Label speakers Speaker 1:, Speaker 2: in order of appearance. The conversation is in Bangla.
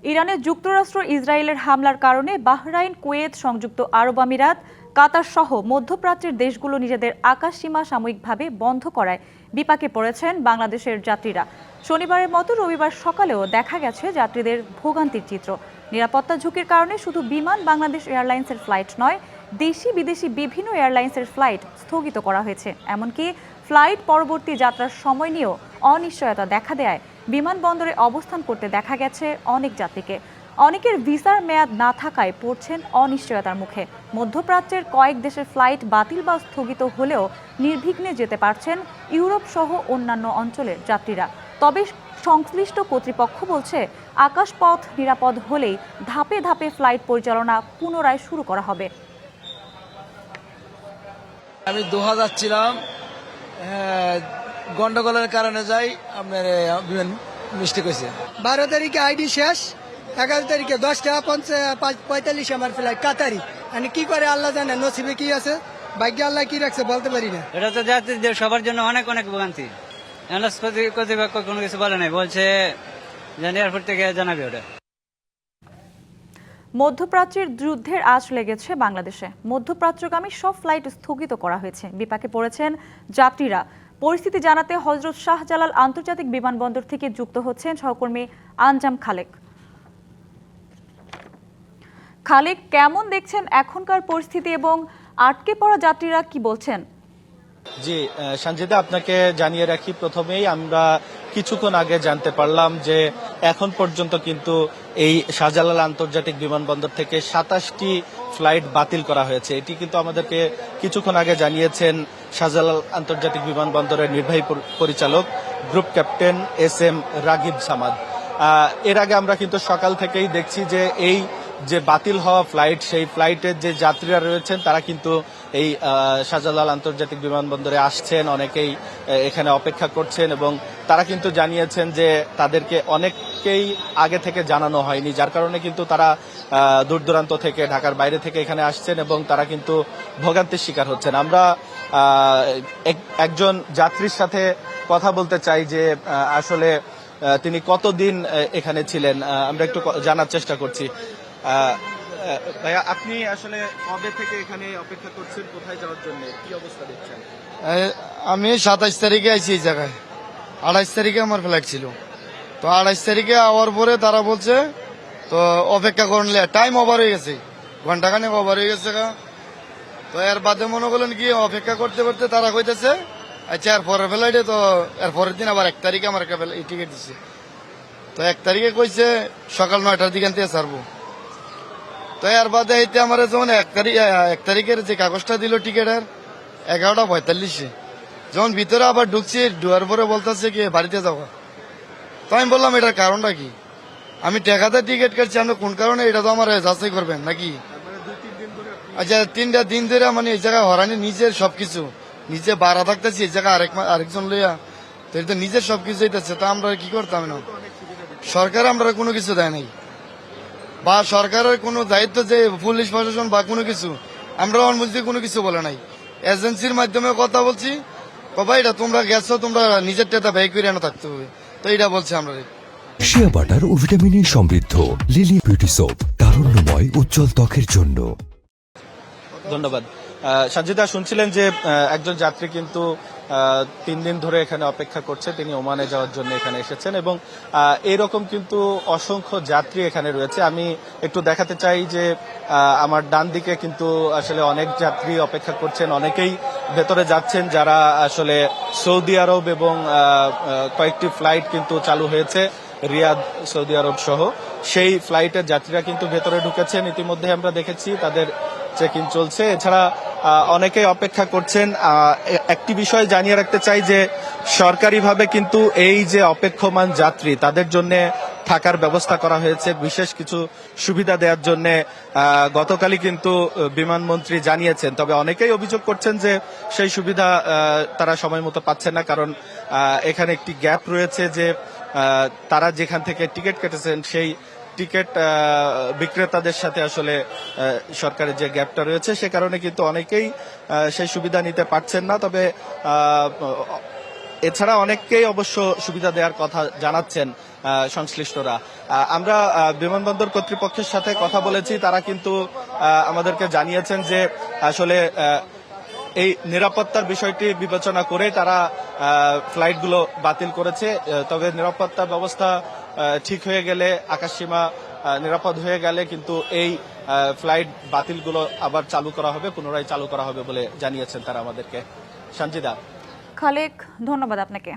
Speaker 1: ইরানে যুক্তরাষ্ট্র ইসরায়েলের হামলার কারণে বাহরাইন, কুয়েত, সংযুক্ত আরব আমিরাত, কাতার সহ মধ্যপ্রাচ্যের দেশগুলো নিজেদের আকাশসীমা সাময়িকভাবে বন্ধ করায় বিপাকে পড়েছেন বাংলাদেশের যাত্রীরা। শনিবারের মতো রবিবার সকালেও দেখা গেছে যাত্রীদের ভোগান্তির চিত্র। নিরাপত্তা ঝুঁকির কারণে শুধু বিমান বাংলাদেশ এয়ারলাইন্সের ফ্লাইট নয়, দেশি বিদেশি বিভিন্ন এয়ারলাইন্সের ফ্লাইট স্থগিত করা হয়েছে। এমনকি ফ্লাইট পরবর্তী যাত্রার সময় নিয়েও অনিশ্চয়তা দেখা দেয় বিমানবন্দরে অবস্থান করতে দেখা গেছে অনেক যাত্রীকে। অনেকের ভিসার মেয়াদ না থাকায় পড়ছেন অনিশ্চয়তার মুখে। মধ্যপ্রাচ্যের কয়েক দেশের ফ্লাইট বাতিল বা স্থগিত হলেও নির্বিঘ্নে যেতে পারছেন ইউরোপ সহ অন্যান্য অঞ্চলের যাত্রীরা। তবে সংশ্লিষ্ট কর্তৃপক্ষ বলছে, আকাশপথ নিরাপদ হলেই ধাপে ধাপে ফ্লাইট পরিচালনা পুনরায় শুরু করা হবে।
Speaker 2: আমি দোহা যাচ্ছিলাম, গন্ডগোলের কারণে যাই আপনার বিমান মিস্টেক হয়েছে।
Speaker 3: 12 তারিখে আইডি শেষ, 11 তারিখে 10:45 আমার ফ্লাইট কাতারি। মানে কি করে আল্লাহ জানে, নসিবে কি আছে, ভাগ্যে আল্লাহ কি রাখছে বলতে পারি না।
Speaker 4: এটা তো যাত্রীদের সবার জন্য অনেক অনেক ভোগান্তি। কর্তৃপক্ষ কোনো কিছু বলে নাই, বলছে এয়ারপোর্ট থেকে জানাবে ওটা।
Speaker 1: মধ্যপ্রাচ্যের যুদ্ধের আঁচ লেগেছে বাংলাদেশে। মধ্যপ্রাচ্যগামী সব ফ্লাইট স্থগিত করা হয়েছে। বিপাকে পড়েছেন যাত্রীরা। পরিস্থিতি জানাতে হযরত শাহজালাল আন্তর্জাতিক বিমানবন্দর থেকে যুক্ত হচ্ছেন সহকর্মী আঞ্জাম খালেক। খালেক, কেমন দেখছেন এখনকার পরিস্থিতি এবং আটকে পড়া যাত্রীরা কি বলছেন?
Speaker 5: জি সঞ্জিতা, আপনাকে জানিয়ে রাখি, প্রথমেই আমরা কিছুক্ষণ আগে জানতে পারলাম যে এখন পর্যন্ত কিন্তু এই শাহজালাল আন্তর্জাতিক বিমানবন্দর থেকে 27টি ফ্লাইট বাতিল করা হয়েছে। এটি কিন্তু আমাদেরকে কিছুক্ষণ আগে জানিয়েছেন শাহজালাল আন্তর্জাতিক বিমানবন্দরের নির্বাহী পরিচালক group captain SM Ragib Samad. এর আগে আমরা কিন্তু সকাল থেকেই দেখছি যে এই যে বাতিল হওয়া ফ্লাইট, সেই ফ্লাইটের যে যাত্রীরা রয়েছেন তারা কিন্তু এই শাহজালাল আন্তর্জাতিক বিমানবন্দরে আসছেন, অনেকেই এখানে অপেক্ষা করছেন এবং তারা কিন্তু জানিয়েছেন যে তাদেরকে অনেককেই আগে থেকে জানানো হয়নি, যার কারণে কিন্তু তারা দূর দূরান্ত থেকে, ঢাকার বাইরে থেকে এখানে আসছেন এবং তারা কিন্তু ভোগান্তির শিকার হচ্ছেন। আমরা একজন যাত্রীর সাথে কথা বলতে চাই যে আসলে তিনি কতদিন এখানে ছিলেন, আমরা একটু জানার চেষ্টা করছি। ভাইয়া, আপনি আসলে কবে থেকে এখানে অপেক্ষা করছেন, কোথায় যাওয়ার জন্য, কি অবস্থা দেখছেন?
Speaker 6: আমি 27 তারিখে আইছি এই জায়গায়। 28 তারিখে আমার ফ্লাইট ছিল। তো 28 তারিখে আওয়ার পরে তারা বলছে তো অপেক্ষা করলে টাইম ওভার হয়ে গেছে, ঘন্টাখানেক ওভার হয়ে গেছে। তো এর বাদে মনে করলেন কি অপেক্ষা করতে করতে তারা কইতেছে আচ্ছা এর পরের ফ্লাইটে, তো এর পরের দিন আবার 1 তারিখে আমার একটা টিকিট দিচ্ছে। তো 1 তারিখে কইছে সকাল 9টার দিকে থেকে ছাড়বো। তো এর বাদে হইতে আমার যখন 1 তারিখের যে কাগজটা দিল টিকিটের 11:45, যখন ভিতরে আবার ঢুকছি, ঢুয়ার পরে বলতেছে কি বাড়িতে যাবো। তো আমি বললাম এটার কারণটা কি, আমি টাকাতে টিকিট কাটছি, আপনি কোন কারণে, এটা তো আমার যাচাই করবেন নাকি। আচ্ছা 3টা দিন ধরে মানে এই জায়গায় হরানি, নিজের সবকিছু নিজে বাড়া থাকতেছি, এই জায়গায় আরেকজন লইয়া, তো এটা নিজের সবকিছু হইতেছে। তা আমরা কি করতাম না, সরকার আমরা কোনো কিছু দেয় নাই, বা সরকারের কোনো দায়িত্ব যে পুলিশ প্রশাসন বা কোনো কিছু আমরা বুঝতে কোনো কিছু বলে নাই। এজেন্সির মাধ্যমে কথা বলছি, বাবা এটা তোমরা গেছো, তোমরা নিজের টাকা ব্যয় করে এনে থাকতে হবে, তো এটা বলছে আমরা।
Speaker 7: শিয়া বাটার ও ভিটামিনে সমৃদ্ধ লিলি বিউটি সোপ, তারুণ্যময় উজ্জ্বল ত্বকের জন্য।
Speaker 5: ধন্যবাদ। সঞ্জিতা, শুনছিলেন যে একজন যাত্রী কিন্তু 3 দিন ধরে এখানে অপেক্ষা করছে, তিনি ওমানে যাওয়ার জন্য এখানে এসেছেন এবং এরকম কিন্তু অসংখ্য যাত্রী এখানে রয়েছে। আমি একটু দেখাতে চাই যে আমার ডান দিকে কিন্তু আসলে অনেক যাত্রী অপেক্ষা করছেন, অনেকেই ভেতরে যাচ্ছেন, যারা আসলে সৌদি আরব এবং কয়েকটি ফ্লাইট কিন্তু চালু হয়েছে রিয়াদ, সৌদি আরব সহ, সেই ফ্লাইটের যাত্রীরা কিন্তু ভেতরে ঢুকেছেন। ইতিমধ্যে আমরা দেখেছি তাদের চেক ইন চলছে। এছাড়া অনেকেই অপেক্ষা করছেন। একটি বিষয় জানিয়ে রাখতে চাই যে সরকারিভাবে কিন্তু এই যে অপেক্ষমান যাত্রী, তাদের জন্য থাকার ব্যবস্থা করা হয়েছে, বিশেষ কিছু সুবিধা দেওয়ার জন্য গতকালই কিন্তু বিমানমন্ত্রী জানিয়েছেন। তবে অনেকেই অভিযোগ করছেন যে সেই সুবিধা তারা সময় মতো পাচ্ছেন না, কারণ এখানে একটি গ্যাপ রয়েছে যে তারা যেখান থেকে টিকিট কেটেছেন সেই টিকিট বিক্রেতাদের সাথে আসলে সরকারের যে গ্যাপটা রয়েছে, সে কারণে কিন্তু অনেকেই সেই সুবিধা নিতে পারছেন না। তবে এছাড়া অনেককেই অবশ্য সুবিধা দেওয়ার কথা জানাচ্ছেন। সংশ্লিষ্টরা। আমরা বিমানবন্দর কর্তৃপক্ষের সাথে কথা বলেছি, তারা কিন্তু আমাদেরকে জানিয়েছেন যে আসলে এই নিরাপত্তার বিষয়টি বিবেচনা করে তারা ফ্লাইটগুলো বাতিল করেছে। তবে নিরাপত্তা ব্যবস্থা ঠিক হয়ে গেলে, আকাশসীমা নিরাপদ হয়ে গেলে কিন্তু এই ফ্লাইট বাতিলগুলো আবার চালু করা হবে, পুনরায় চালু করা হবে বলে জানিয়েছেন তারা আমাদেরকে। সঞ্জিদা।
Speaker 1: খালেক, ধন্যবাদ আপনাকে।